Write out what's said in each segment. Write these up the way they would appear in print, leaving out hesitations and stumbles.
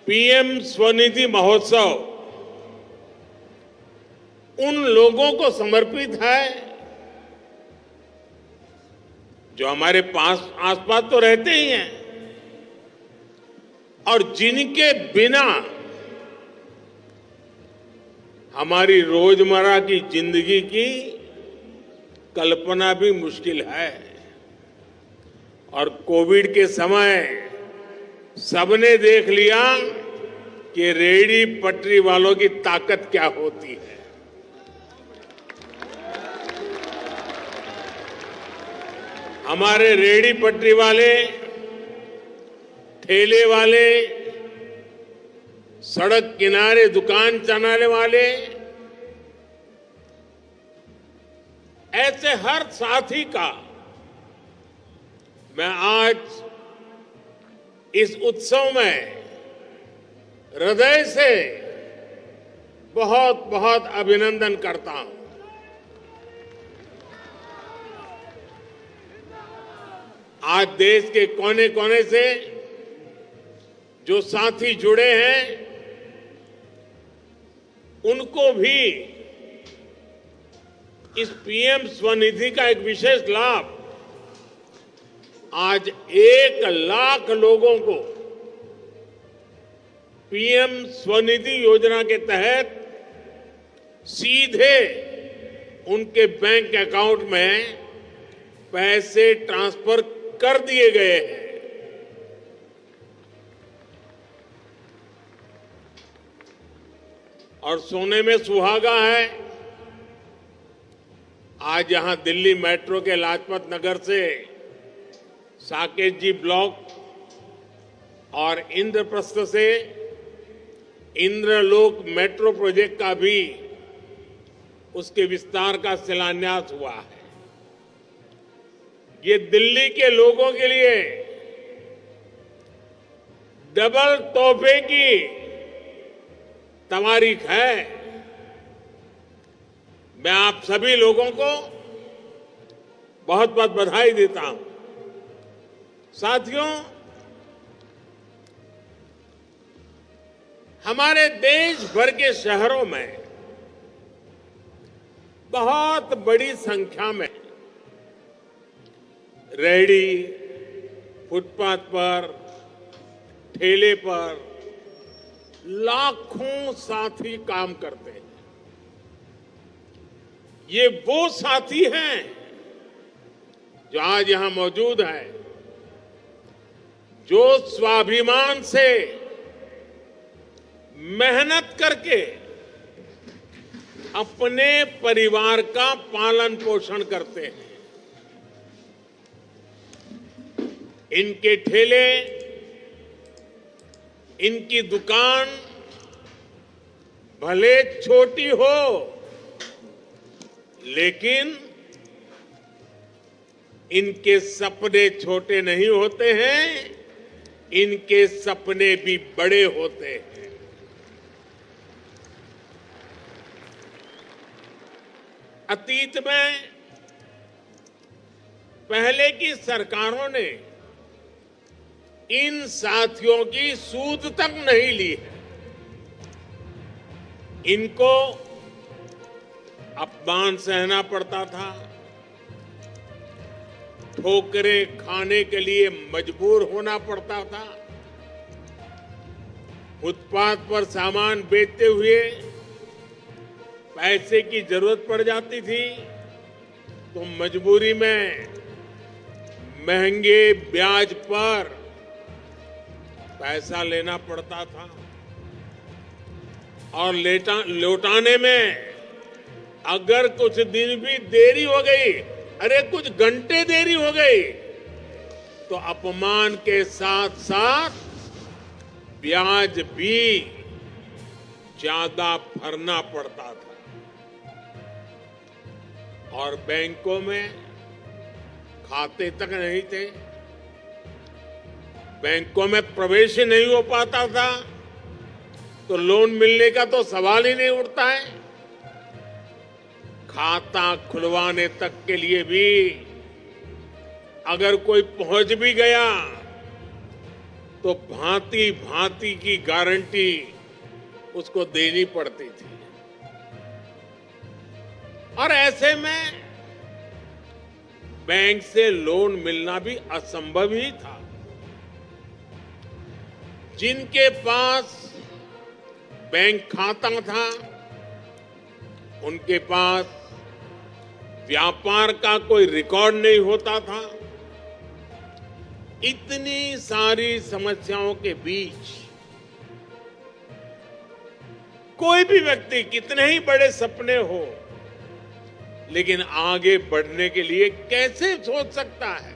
PM Svanidhi महोत्सव उन लोगों को समर्पित है जो हमारे पास आसपास तो रहते ही हैं और जिनके बिना हमारी रोजमर्रा की जिंदगी की कल्पना भी मुश्किल है। और कोविड के समय सबने देख लिया कि रेहड़ी पटरी वालों की ताकत क्या होती है। हमारे रेहड़ी पटरी वाले, ठेले वाले, सड़क किनारे दुकान चलाने वाले, ऐसे हर साथी का मैं आज इस उत्सव में हृदय से बहुत बहुत अभिनंदन करता हूं। आज देश के कोने कोने से जो साथी जुड़े हैं उनको भी इस पीएम स्वनिधि का एक विशेष लाभ आज 1 लाख लोगों को पीएम स्वनिधि योजना के तहत सीधे उनके बैंक अकाउंट में पैसे ट्रांसफर कर दिए गए हैं। और सोने में सुहागा है, आज यहां दिल्ली मेट्रो के लाजपत नगर से साकेत जी ब्लॉक और इंद्रप्रस्थ से इंद्रलोक मेट्रो प्रोजेक्ट का भी उसके विस्तार का शिलान्यास हुआ है। ये दिल्ली के लोगों के लिए डबल तोहफे की तवारीख है। मैं आप सभी लोगों को बहुत बहुत बधाई देता हूं। साथियों, हमारे देश भर के शहरों में बहुत बड़ी संख्या में रेहड़ी, फुटपाथ पर, ठेले पर लाखों साथी काम करते हैं। ये वो साथी हैं जो आज यहां मौजूद है, जो स्वाभिमान से मेहनत करके अपने परिवार का पालन पोषण करते हैं। इनके ठेले, इनकी दुकान भले छोटी हो, लेकिन इनके सपने छोटे नहीं होते हैं, इनके सपने भी बड़े होते हैं। अतीत में पहले की सरकारों ने इन साथियों की सूद तक नहीं ली है। इनको अपमान सहना पड़ता था, ठोकरें खाने के लिए मजबूर होना पड़ता था, फुटपाथ पर सामान बेचते हुए पैसे की जरूरत पड़ जाती थी तो मजबूरी में महंगे ब्याज पर पैसा लेना पड़ता था और लौटाने में अगर कुछ दिन भी देरी हो गई, अरे कुछ घंटे देरी हो गई, तो अपमान के साथ साथ ब्याज भी ज्यादा भरना पड़ता था। और बैंकों में खाते तक नहीं थे, बैंकों में प्रवेश ही नहीं हो पाता था, तो लोन मिलने का तो सवाल ही नहीं उठता है। खाता खुलवाने तक के लिए भी अगर कोई पहुंच भी गया तो भांति भांति की गारंटी उसको देनी पड़ती थी। और ऐसे में बैंक से लोन मिलना भी असंभव ही था। जिनके पास बैंक खाता था, उनके पास व्यापार का कोई रिकॉर्ड नहीं होता था। इतनी सारी समस्याओं के बीच कोई भी व्यक्ति कितने ही बड़े सपने हो, लेकिन आगे बढ़ने के लिए कैसे सोच सकता है?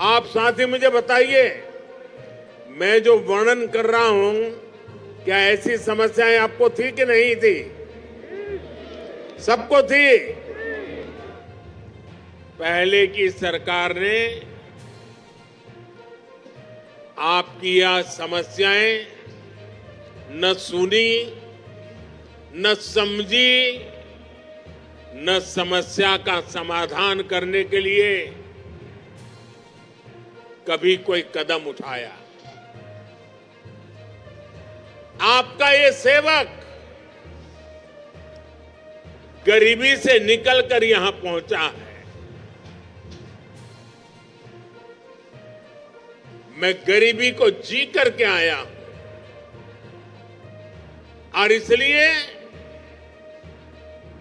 आप साथी मुझे बताइए, मैं जो वर्णन कर रहा हूं, क्या ऐसी समस्याएं आपको थी कि नहीं थी? सबको थी। पहले की सरकार ने आपकी यह समस्याएं न सुनी, न समझी, न समस्या का समाधान करने के लिए कभी कोई कदम उठाया। आपका ये सेवक गरीबी से निकलकर यहां पहुंचा है। मैं गरीबी को जी करके आया हूं और इसलिए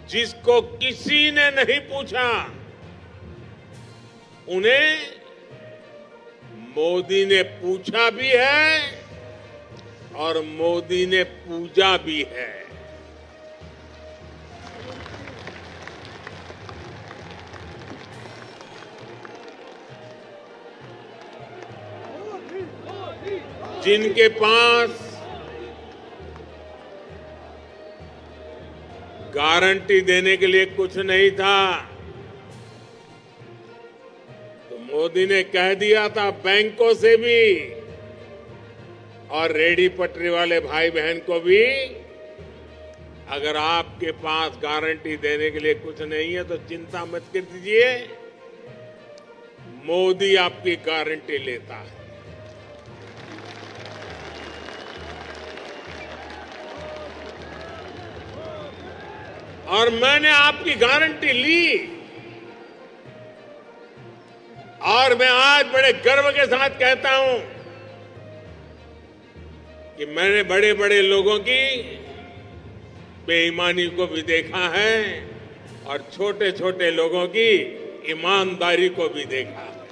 जिसको किसी ने नहीं पूछा, उन्हें मोदी ने पूछा भी है और मोदी ने पूजा भी है। जिनके पास गारंटी देने के लिए कुछ नहीं था, तो मोदी ने कह दिया था बैंकों से भी और रेहड़ी पटरी वाले भाई बहन को भी, अगर आपके पास गारंटी देने के लिए कुछ नहीं है तो चिंता मत कर दीजिए, मोदी आपकी गारंटी लेता है। और मैंने आपकी गारंटी ली और मैं आज बड़े गर्व के साथ कहता हूं कि मैंने बड़े बड़े लोगों की बेईमानी को भी देखा है और छोटे छोटे लोगों की ईमानदारी को भी देखा है।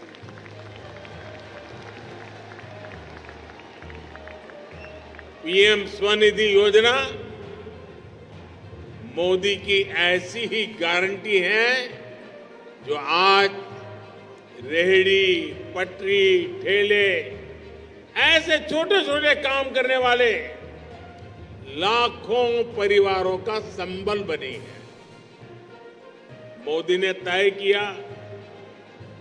पीएम स्वनिधि योजना मोदी की ऐसी ही गारंटी है जो आज रेहड़ी, पटरी, ठेले, ऐसे छोटे छोटे काम करने वाले लाखों परिवारों का संबल बनी है। मोदी ने तय किया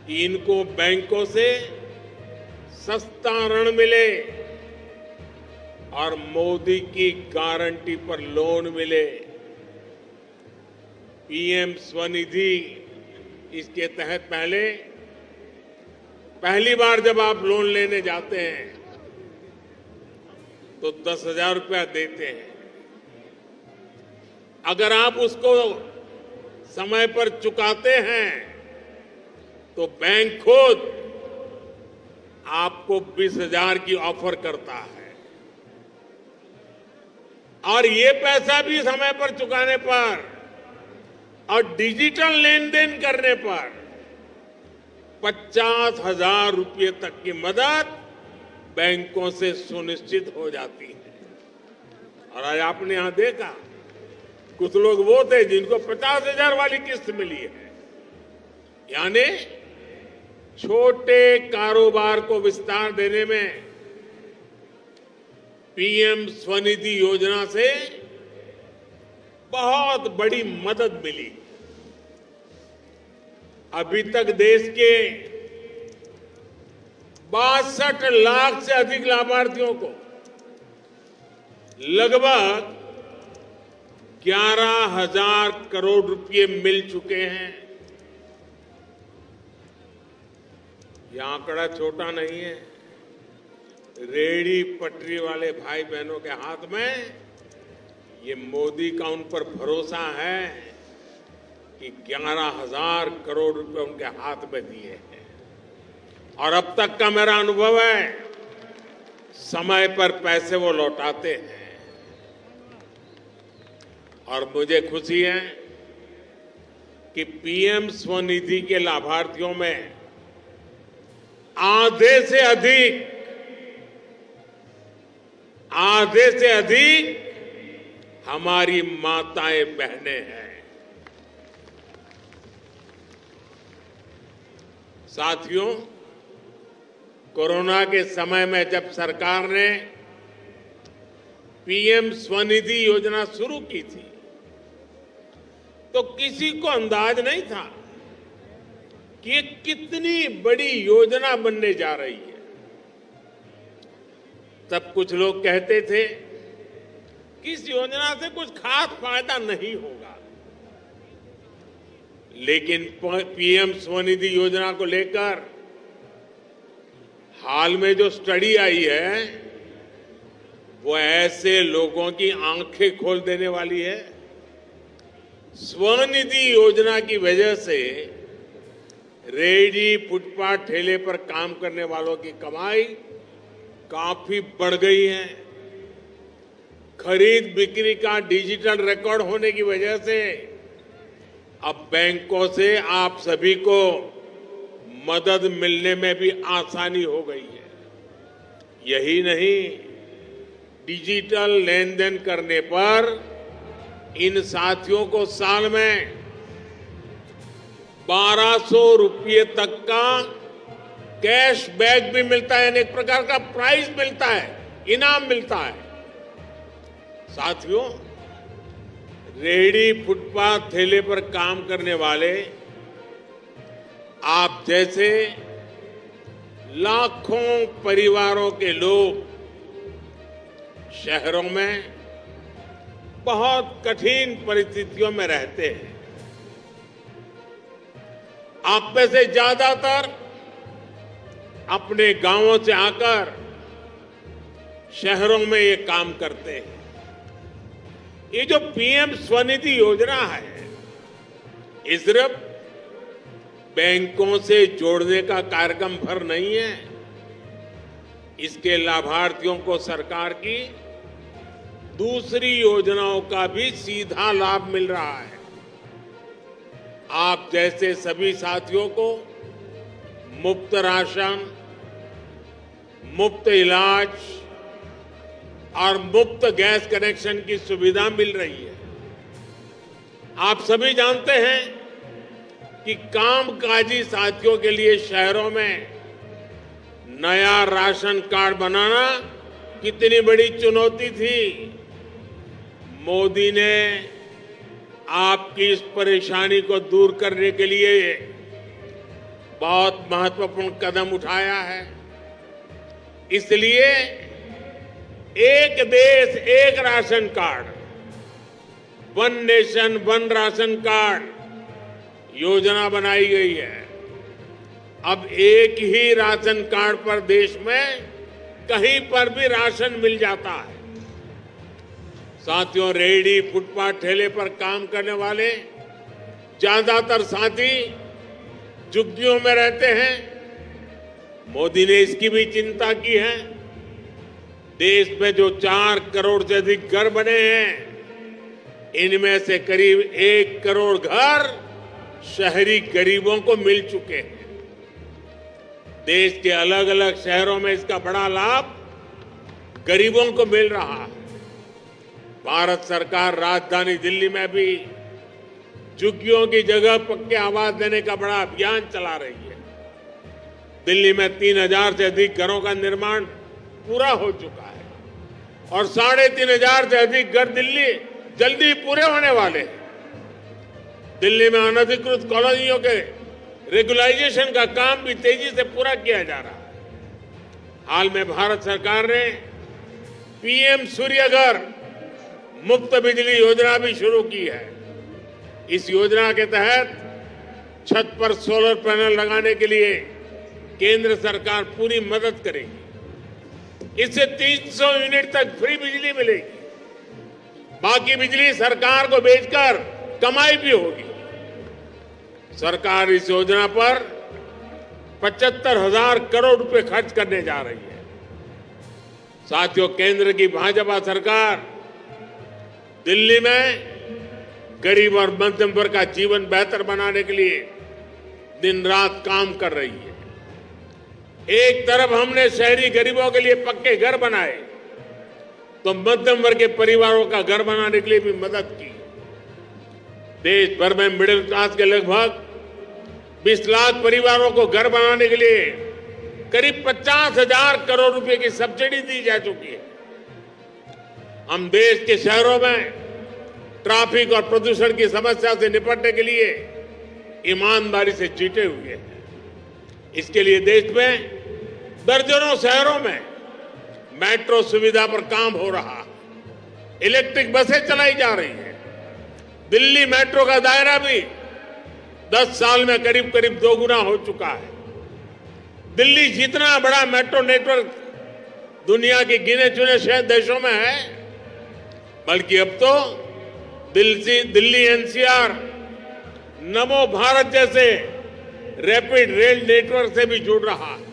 कि इनको बैंकों से सस्ता ऋण मिले और मोदी की गारंटी पर लोन मिले। पीएम स्वनिधि, इसके तहत पहली बार जब आप लोन लेने जाते हैं तो 10,000 रुपया देते हैं। अगर आप उसको समय पर चुकाते हैं तो बैंक खुद आपको 20,000 की ऑफर करता है और ये पैसा भी समय पर चुकाने पर और डिजिटल लेन देन करने पर 50,000 रुपये तक की मदद बैंकों से सुनिश्चित हो जाती है। और आज आपने यहां देखा, कुछ लोग वो थे जिनको 50,000 वाली किस्त मिली है। यानी छोटे कारोबार को विस्तार देने में पीएम स्वनिधि योजना से बहुत बड़ी मदद मिली। अभी तक देश के 62 लाख से अधिक लाभार्थियों को लगभग 11,000 करोड़ रुपए मिल चुके हैं। ये आंकड़ा छोटा नहीं है। रेहड़ी पटरी वाले भाई बहनों के हाथ में ये मोदी का उन पर भरोसा है कि 11,000 करोड़ रुपए उनके हाथ में दिए हैं। और अब तक का मेरा अनुभव है, समय पर पैसे वो लौटाते हैं। और मुझे खुशी है कि पीएम स्वनिधि के लाभार्थियों में आधे से अधिक हमारी माताएं बहनें हैं। साथियों, कोरोना के समय में जब सरकार ने पीएम स्वनिधि योजना शुरू की थी तो किसी को अंदाज नहीं था कि ये कितनी बड़ी योजना बनने जा रही है। तब कुछ लोग कहते थे कि इस योजना से कुछ खास फायदा नहीं होगा, लेकिन पीएम स्वनिधि योजना को लेकर हाल में जो स्टडी आई है वो ऐसे लोगों की आंखें खोल देने वाली है। स्वनिधि योजना की वजह से रेहड़ी फुटपाथ ठेले पर काम करने वालों की कमाई काफी बढ़ गई है। खरीद बिक्री का डिजिटल रिकॉर्ड होने की वजह से अब बैंकों से आप सभी को मदद मिलने में भी आसानी हो गई है। यही नहीं, डिजिटल लेन देन करने पर इन साथियों को साल में 1200 रुपये तक का कैश बैक भी मिलता है, यानी एक प्रकार का प्राइज मिलता है, इनाम मिलता है। साथियों, रेहड़ी फुटपाथ ठेले पर काम करने वाले आप जैसे लाखों परिवारों के लोग शहरों में बहुत कठिन परिस्थितियों में रहते हैं। आप में से ज्यादातर अपने गांवों से आकर शहरों में ये काम करते हैं। ये जो पीएम स्वनिधि योजना है, ये सिर्फ बैंकों से जोड़ने का कार्यक्रम भर नहीं है। इसके लाभार्थियों को सरकार की दूसरी योजनाओं का भी सीधा लाभ मिल रहा है। आप जैसे सभी साथियों को मुफ्त राशन, मुफ्त इलाज और मुफ्त गैस कनेक्शन की सुविधा मिल रही है। आप सभी जानते हैं कि कामकाजी साथियों के लिए शहरों में नया राशन कार्ड बनाना कितनी बड़ी चुनौती थी। मोदी ने आपकी इस परेशानी को दूर करने के लिए बहुत महत्वपूर्ण कदम उठाया है। इसलिए एक देश एक ration card, one nation one ration card योजना बनाई गई है। अब एक ही राशन कार्ड पर देश में कहीं पर भी राशन मिल जाता है। साथियों, रेहड़ी फुटपाथ ठेले पर काम करने वाले ज्यादातर साथी झुग्गियों में रहते हैं। मोदी ने इसकी भी चिंता की है। देश में जो 4 करोड़ से अधिक घर बने हैं, इनमें से करीब 1 करोड़ घर शहरी गरीबों को मिल चुके हैं। देश के अलग अलग शहरों में इसका बड़ा लाभ गरीबों को मिल रहा है। भारत सरकार राजधानी दिल्ली में भी झुग्गियों की जगह पक्के आवास देने का बड़ा अभियान चला रही है। दिल्ली में 3,000 से अधिक घरों का निर्माण पूरा हो चुका है और 3,500 से अधिक घर दिल्ली जल्दी पूरे होने वाले हैं। दिल्ली में अनधिकृत कॉलोनियों के रेगुलाइजेशन का काम भी तेजी से पूरा किया जा रहा है। हाल में भारत सरकार ने पीएम सूर्य घर मुफ्त बिजली योजना भी शुरू की है। इस योजना के तहत छत पर सोलर पैनल लगाने के लिए केंद्र सरकार पूरी मदद करेगी। इससे 300 यूनिट तक फ्री बिजली मिलेगी। बाकी बिजली सरकार को बेचकर कमाई भी होगी। सरकार इस योजना पर 75,000 करोड़ रुपए खर्च करने जा रही है। साथियों, केंद्र की भाजपा सरकार दिल्ली में गरीब और मध्यम वर्ग का जीवन बेहतर बनाने के लिए दिन रात काम कर रही है। एक तरफ हमने शहरी गरीबों के लिए पक्के घर बनाए, तो मध्यम वर्ग के परिवारों का घर बनाने के लिए भी मदद की। देश भर में मिडिल क्लास के लगभग 20 लाख परिवारों को घर बनाने के लिए करीब 50,000 करोड़ रुपए की सब्सिडी दी जा चुकी है। हम देश के शहरों में ट्रैफिक और प्रदूषण की समस्या से निपटने के लिए ईमानदारी से जुटे हुए हैं। इसके लिए देश में दर्जनों शहरों में मेट्रो सुविधा पर काम हो रहा है। इलेक्ट्रिक बसें चलाई जा रही हैं। दिल्ली मेट्रो का दायरा भी 10 साल में करीब करीब 2 गुना हो चुका है। दिल्ली जितना बड़ा मेट्रो नेटवर्क दुनिया के गिने चुने शहर देशों में है, बल्कि अब तो दिल्ली एनसीआर नमो भारत जैसे रैपिड रेल नेटवर्क से भी जुड़ रहा है।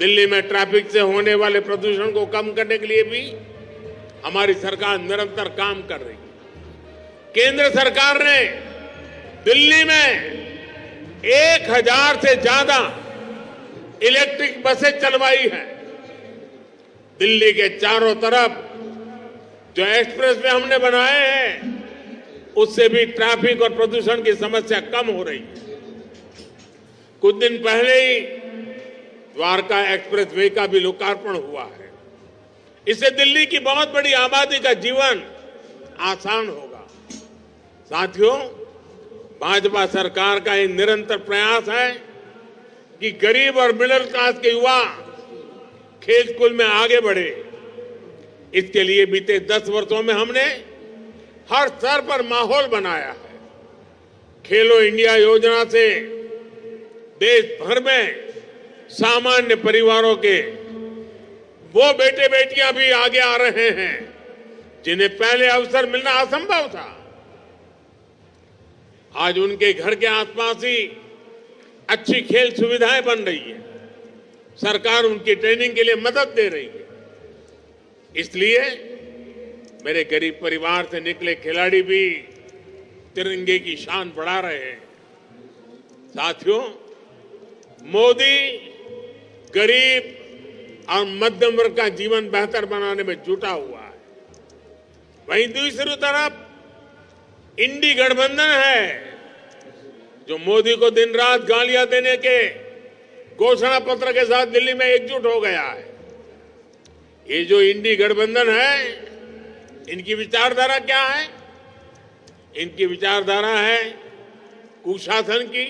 दिल्ली में ट्रैफिक से होने वाले प्रदूषण को कम करने के लिए भी हमारी सरकार निरंतर काम कर रही है। केंद्र सरकार ने दिल्ली में 1,000 से ज्यादा इलेक्ट्रिक बसें चलवाई हैं। दिल्ली के चारों तरफ जो एक्सप्रेस वे हमने बनाए हैं, उससे भी ट्रैफिक और प्रदूषण की समस्या कम हो रही है। कुछ दिन पहले ही द्वारका एक्सप्रेस वे का भी लोकार्पण हुआ है। इससे दिल्ली की बहुत बड़ी आबादी का जीवन आसान होगा। साथियों, भाजपा सरकार का एक निरंतर प्रयास है कि गरीब और मिडिल क्लास के युवा खेल कूद में आगे बढ़े। इसके लिए बीते 10 वर्षों में हमने हर स्तर पर माहौल बनाया है। खेलो इंडिया योजना से देश भर में सामान्य परिवारों के वो बेटे बेटियां भी आगे आ रहे हैं जिन्हें पहले अवसर मिलना असंभव था। आज उनके घर के आसपास ही अच्छी खेल सुविधाएं बन रही है। सरकार उनकी ट्रेनिंग के लिए मदद दे रही है। इसलिए मेरे गरीब परिवार से निकले खिलाड़ी भी तिरंगे की शान बढ़ा रहे हैं। साथियों, मोदी गरीब और मध्यम वर्ग का जीवन बेहतर बनाने में जुटा हुआ है। वहीं दूसरी तरफ इंडी गठबंधन है, जो मोदी को दिन रात गालियां देने के घोषणा पत्र के साथ दिल्ली में एकजुट हो गया है। ये जो इंडी गठबंधन है, इनकी विचारधारा क्या है? इनकी विचारधारा है कुशासन की,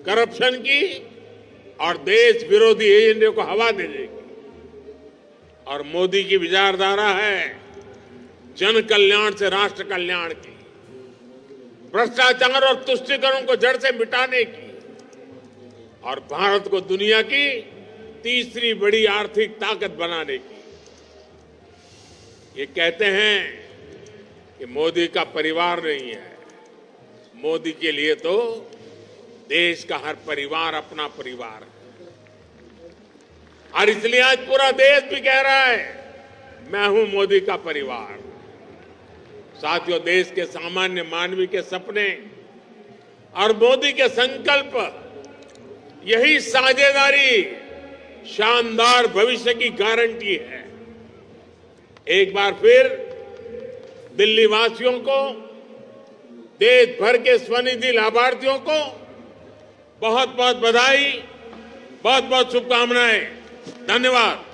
करप्शन की और देश विरोधी एजेंडे को हवा देने की। और मोदी की विचारधारा है जन कल्याण से राष्ट्र कल्याण की, भ्रष्टाचार और तुष्टीकरण को जड़ से मिटाने की और भारत को दुनिया की तीसरी बड़ी आर्थिक ताकत बनाने की। ये कहते हैं कि मोदी का परिवार नहीं है। मोदी के लिए तो देश का हर परिवार अपना परिवार है। और इसलिए आज पूरा देश भी कह रहा है, मैं हूं मोदी का परिवार। साथियों, देश के सामान्य मानवी के सपने और मोदी के संकल्प, यही साझेदारी शानदार भविष्य की गारंटी है। एक बार फिर दिल्ली वासियों को, देश भर के स्वनिधि लाभार्थियों को बहुत बहुत बधाई, बहुत बहुत शुभकामनाएं। धन्यवाद।